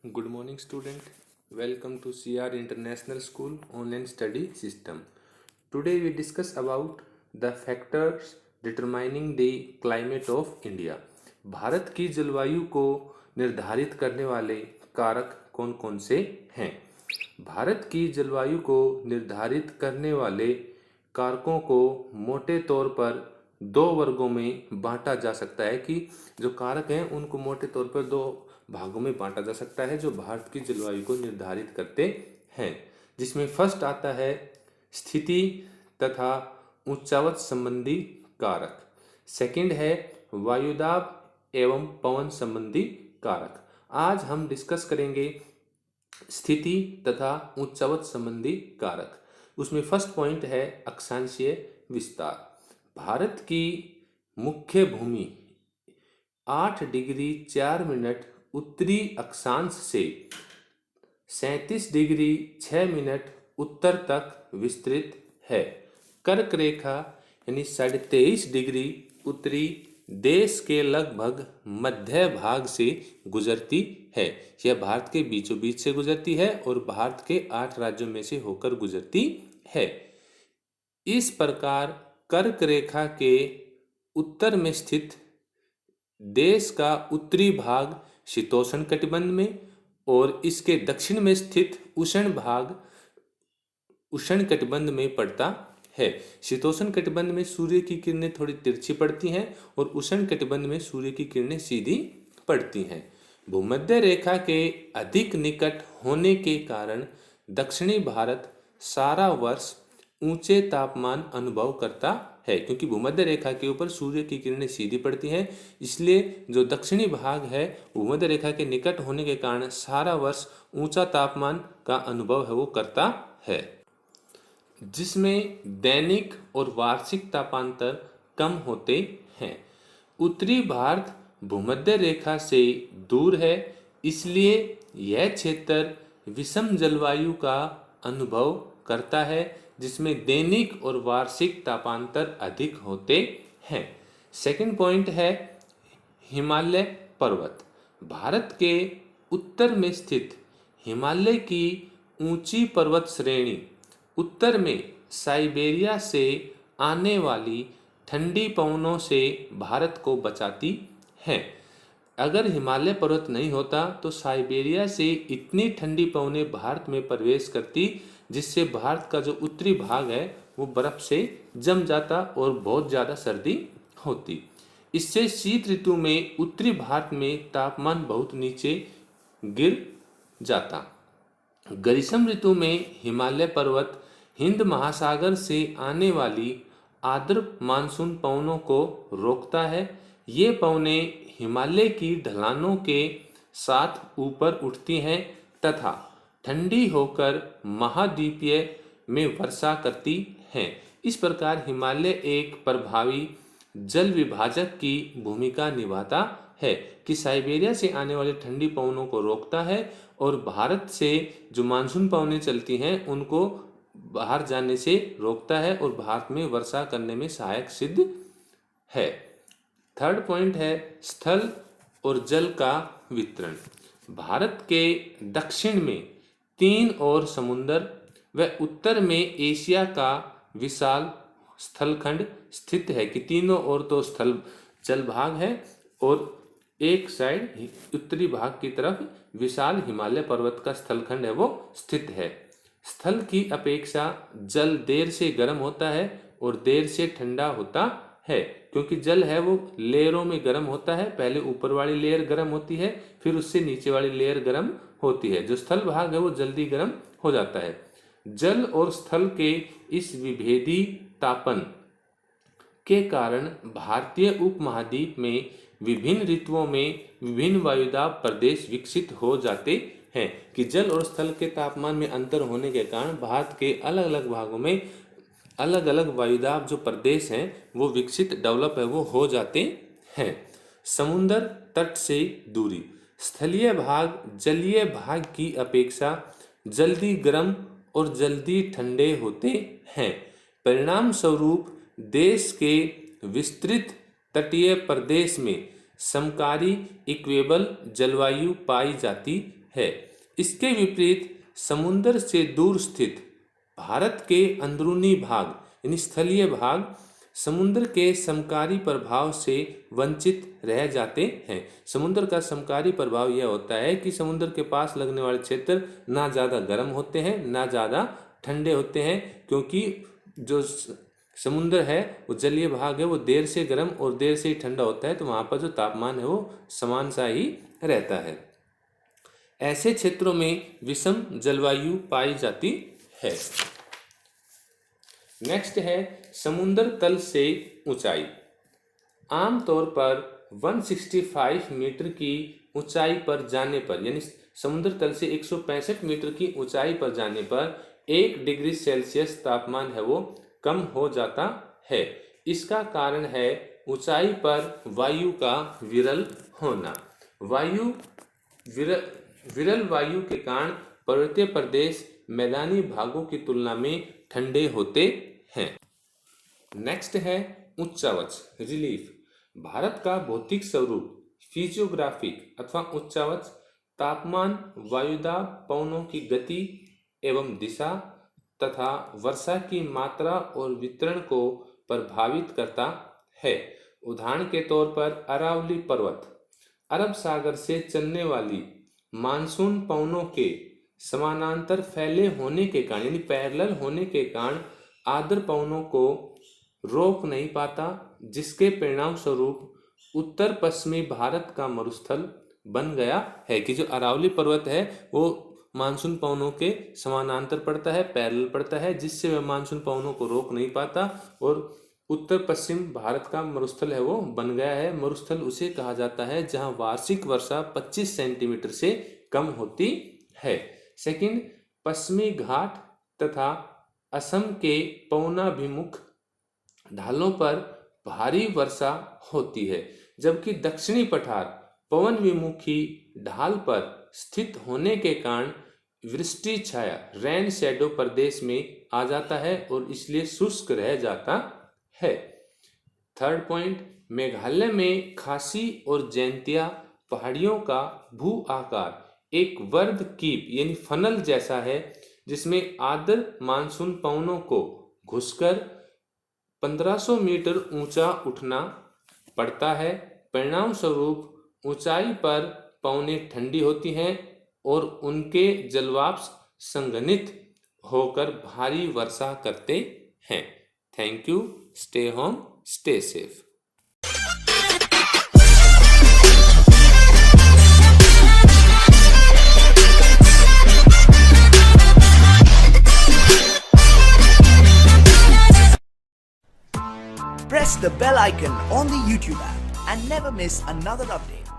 Good morning, student. Welcome to CR International School Online Study System. Today we discuss about the factors determining the climate of India. Bharat की जलवायु को निर्धारित करने वाले कारक कौन कौन से हैं? भारत की जलवायु को निर्धारित करने वाले कारकों को मोटे तौर पर दो वर्गों में बांटा जा सकता है कि जो कारक हैं उनको मोटे तौर पर दो भागों में बांटा जा सकता है जो भारत की जलवायु को निर्धारित करते हैं, जिसमें फर्स्ट आता है स्थिति तथा उच्चावच संबंधी कारक। सेकंड है वायुदाब एवं पवन संबंधी कारक। आज हम डिस्कस करेंगे स्थिति तथा उच्चावच संबंधी कारक। उसमें फर्स्ट पॉइंट है अक्षांशीय विस्तार। भारत की मुख्य भूमि 8 डिग्री 4 मिनट उत्तरी अक्षांश से 37 डिग्री 6 मिनट उत्तर तक विस्तृत है। कर्क रेखा यानी 23.5 डिग्री उत्तरी देश के लगभग मध्य भाग से गुजरती है। यह भारत के बीचों बीच से गुजरती है और भारत के 8 राज्यों में से होकर गुजरती है। इस प्रकार कर्क रेखा के उत्तर में स्थित देश का उत्तरी भाग शीतोष्ण कटिबंध में और इसके दक्षिण में स्थित उष्ण भाग उष्ण कटिबंध में पड़ता है। शीतोष्ण कटिबंध में सूर्य की किरणें थोड़ी तिरछी पड़ती हैं और उष्ण कटिबंध में सूर्य की किरणें सीधी पड़ती हैं। भूमध्य रेखा के अधिक निकट होने के कारण दक्षिणी भारत सारा वर्ष ऊंचे तापमान अनुभव करता है, क्योंकि भूमध्य रेखा के ऊपर सूर्य की किरणें सीधी पड़ती हैं। इसलिए जो दक्षिणी भाग है भूमध्य रेखा के निकट होने के कारण सारा वर्ष ऊंचा तापमान का अनुभव है वो करता है, जिसमें दैनिक और वार्षिक तापांतर कम होते हैं। उत्तरी भारत भूमध्य रेखा से दूर है, इसलिए यह क्षेत्र विषम जलवायु का अनुभव करता है, जिसमें दैनिक और वार्षिक तापांतर अधिक होते हैं। सेकंड पॉइंट है हिमालय पर्वत। भारत के उत्तर में स्थित हिमालय की ऊंची पर्वत श्रेणी उत्तर में साइबेरिया से आने वाली ठंडी पवनों से भारत को बचाती है। अगर हिमालय पर्वत नहीं होता तो साइबेरिया से इतनी ठंडी पवनें भारत में प्रवेश करती जिससे भारत का जो उत्तरी भाग है वो बर्फ से जम जाता और बहुत ज़्यादा सर्दी होती। इससे शीत ऋतु में उत्तरी भारत में तापमान बहुत नीचे गिर जाता। ग्रीष्म ऋतु में हिमालय पर्वत हिंद महासागर से आने वाली आर्द्र मानसून पवनों को रोकता है। ये पवनें हिमालय की ढलानों के साथ ऊपर उठती हैं तथा ठंडी होकर महाद्वीपीय में वर्षा करती हैं। इस प्रकार हिमालय एक प्रभावी जल विभाजक की भूमिका निभाता है कि साइबेरिया से आने वाली ठंडी पवनों को रोकता है और भारत से जो मानसून पवनें चलती हैं उनको बाहर जाने से रोकता है और भारत में वर्षा करने में सहायक सिद्ध है। थर्ड पॉइंट है स्थल और जल का वितरण। भारत के दक्षिण में 3 और समुद्र व उत्तर में एशिया का विशाल स्थलखंड स्थित है कि तीनों ओर तो स्थल जल भाग है और एक साइड उत्तरी भाग की तरफ विशाल हिमालय पर्वत का स्थलखंड है वो स्थित है। स्थल की अपेक्षा जल देर से गर्म होता है और देर से ठंडा होता है, क्योंकि जल है वो लेयरों में गर्म होता है। पहले ऊपर वाली लेयर गर्म होती है, फिर उससे नीचे वाली लेयर गर्म होती है। जो स्थल भाग है वो जल्दी गर्म हो जाता है। जल और स्थल के इस विभेदी तापन के कारण भारतीय उपमहाद्वीप में विभिन्न ऋतुओं में विभिन्न वायुदाब प्रदेश विकसित हो जाते हैं कि जल और स्थल के तापमान में अंतर होने के कारण भारत के अलग अलग भागों में अलग अलग वायुदाब जो प्रदेश हैं वो विकसित डेवलप है वो हो जाते हैं। समुद्र तट से दूरी। स्थलीय भाग जलीय भाग की अपेक्षा जल्दी गर्म और जल्दी ठंडे होते हैं। परिणाम स्वरूप देश के विस्तृत तटीय प्रदेश में समकारी इक्वेबल जलवायु पाई जाती है। इसके विपरीत समुद्र से दूर स्थित भारत के अंदरूनी भाग यानी स्थलीय भाग समुद्र के समकारी प्रभाव से वंचित रह जाते हैं। समुद्र का समकारी प्रभाव यह होता है कि समुद्र के पास लगने वाले क्षेत्र ना ज़्यादा गर्म होते हैं ना ज़्यादा ठंडे होते हैं, क्योंकि जो समुद्र है वो जलीय भाग है, वो देर से गर्म और देर से ही ठंडा होता है, तो वहाँ पर जो तापमान है वो समान सा ही रहता है। ऐसे क्षेत्रों में विषम जलवायु पाई जाती है। नेक्स्ट है समुद्र तल से ऊंचाई। आमतौर पर 165 मीटर की ऊंचाई पर जाने पर यानी समुद्र तल से 165 मीटर की ऊंचाई पर जाने पर 1 डिग्री सेल्सियस तापमान है वो कम हो जाता है। इसका कारण है ऊंचाई पर वायु का विरल होना। विरल वायु के कारण पर्वतीय प्रदेश मैदानी भागों की तुलना में ठंडे होते हैं। नेक्स्ट है उच्चावच रिलीफ। भारत का भौतिक स्वरूप फिजियोग्राफिक अथवा उच्चावच तापमान, वायुदाब, पवनों की गति एवं दिशा तथा वर्षा की मात्रा और वितरण को प्रभावित करता है। उदाहरण के तौर पर अरावली पर्वत अरब सागर से चलने वाली मानसून पवनों के समानांतर फैले होने के कारण यानी पैरेलल होने के कारण आर्द्र पवनों को रोक नहीं पाता, जिसके परिणाम स्वरूप उत्तर पश्चिमी भारत का मरुस्थल बन गया है। कि जो अरावली पर्वत है वो मानसून पवनों के समानांतर पड़ता है, पैरेलल पड़ता है, जिससे वह मानसून पवनों को रोक नहीं पाता और उत्तर पश्चिम भारत का मरुस्थल है वो बन गया है। मरुस्थल उसे कहा जाता है जहां वार्षिक वर्षा 25 सेंटीमीटर से कम होती है। सेकंड, पश्चिमी घाट तथा असम के पवनाभिमुख ढालों पर भारी वर्षा होती है, जबकि दक्षिणी पठार पवन विमुखी ढाल पर स्थित होने के कारण वृष्टि छाया रेन शैडो प्रदेश में आ जाता है और इसलिए शुष्क रह जाता है। थर्ड पॉइंट, मेघालय में खासी और जैंतिया पहाड़ियों का भू आकार एक वर्ग कीप यानी फनल जैसा है, जिसमें आर्द्र मानसून पवनों को घुसकर 1500 मीटर ऊंचा उठना पड़ता है। परिणाम स्वरूप ऊंचाई पर पवनें ठंडी होती हैं और उनके जलवाष्प संघनित होकर भारी वर्षा करते हैं। Thank you. Stay home, stay safe. Press the bell icon on the YouTube app and never miss another update.